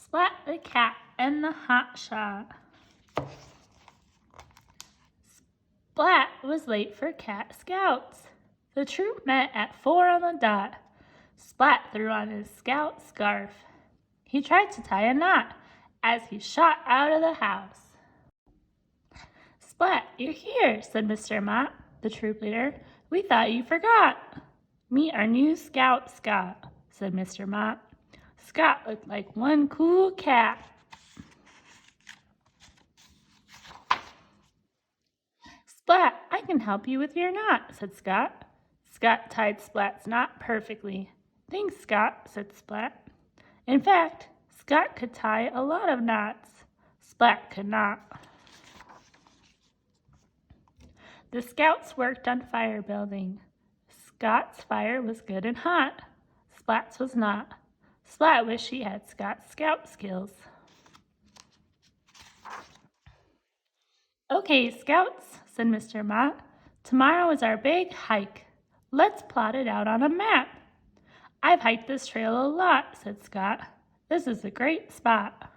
Splat the cat and the hot shot. Splat was late for Cat Scouts. The troop met at 4 on the dot. Splat threw on his scout scarf. He tried to tie a knot as he shot out of the house. Splat, you're here, said Mr. Mott, the troop leader. We thought you forgot. Meet our new scout, Scott, said Mr. Mott. Scott looked like one cool cat. Splat, I can help you with your knot, said Scott. Scott tied Splat's knot perfectly. Thanks, Scott, said Splat. In fact, Scott could tie a lot of knots. Splat could not. The Scouts worked on fire building. Scott's fire was good and hot. Splat's was not. Splat wished he had Scott's scout skills. Okay, Scouts, said Mr. Mott. Tomorrow is our big hike. Let's plot it out on a map. I've hiked this trail a lot, said Scott. This is a great spot.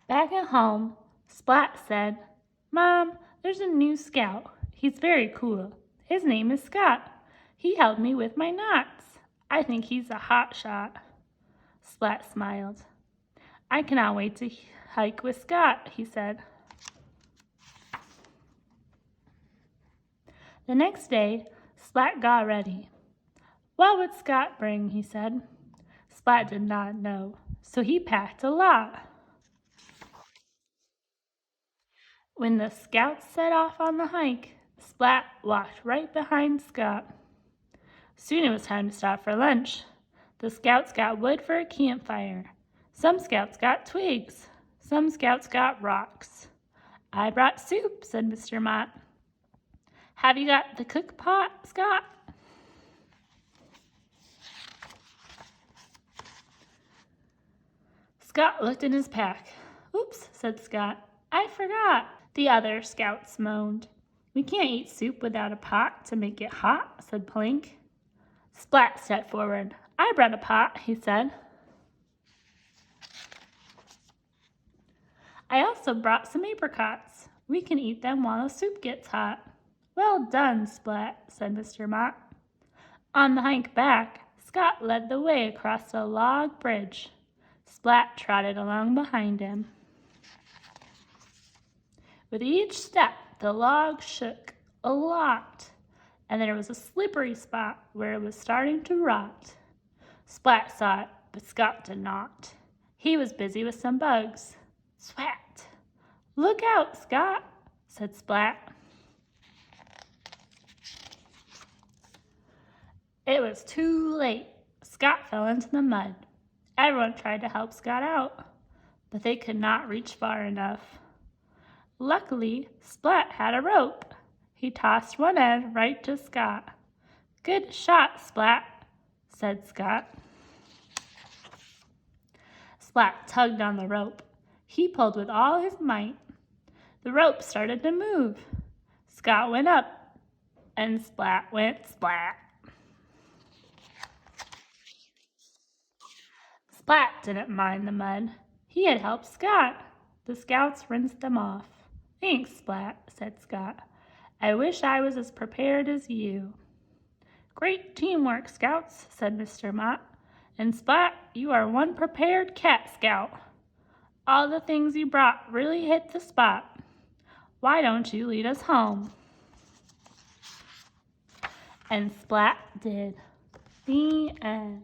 Back at home, Splat said, Mom, there's a new scout. He's very cool. His name is Scott. He helped me with my knots. I think he's a hot shot. Splat smiled. I cannot wait to hike with Scott, he said. The next day, Splat got ready. What would Scott bring, he said. Splat did not know, so he packed a lot. When the Scouts set off on the hike, Splat walked right behind Scott. Soon it was time to stop for lunch. The Scouts got wood for a campfire. Some Scouts got twigs. Some Scouts got rocks. I brought soup, said Mr. Mott. Have you got the cook pot, Scott? Scott looked in his pack. Oops, said Scott. I forgot. The other Scouts moaned. We can't eat soup without a pot to make it hot, said Plank. Splat stepped forward. I brought a pot, he said. I also brought some apricots. We can eat them while the soup gets hot. Well done, Splat, said Mr. Mott. On the hike back, Scott led the way across a log bridge. Splat trotted along behind him. With each step, the log shook a lot, and there was a slippery spot where it was starting to rot. Splat saw it, but Scott did not. He was busy with some bugs. Swat! Look out, Scott, said Splat. It was too late. Scott fell into the mud. Everyone tried to help Scott out, but they could not reach far enough. Luckily, Splat had a rope. He tossed one end right to Scott. Good shot, Splat, said Scott. Splat tugged on the rope. He pulled with all his might. The rope started to move. Scott went up, and Splat went splat. Splat didn't mind the mud. He had helped Scott. The Scouts rinsed them off. Thanks, Splat, said Scott. I wish I was as prepared as you. Great teamwork, Scouts, said Mr. Mott. And Splat, you are one prepared cat scout. All the things you brought really hit the spot. Why don't you lead us home? And Splat did. The end.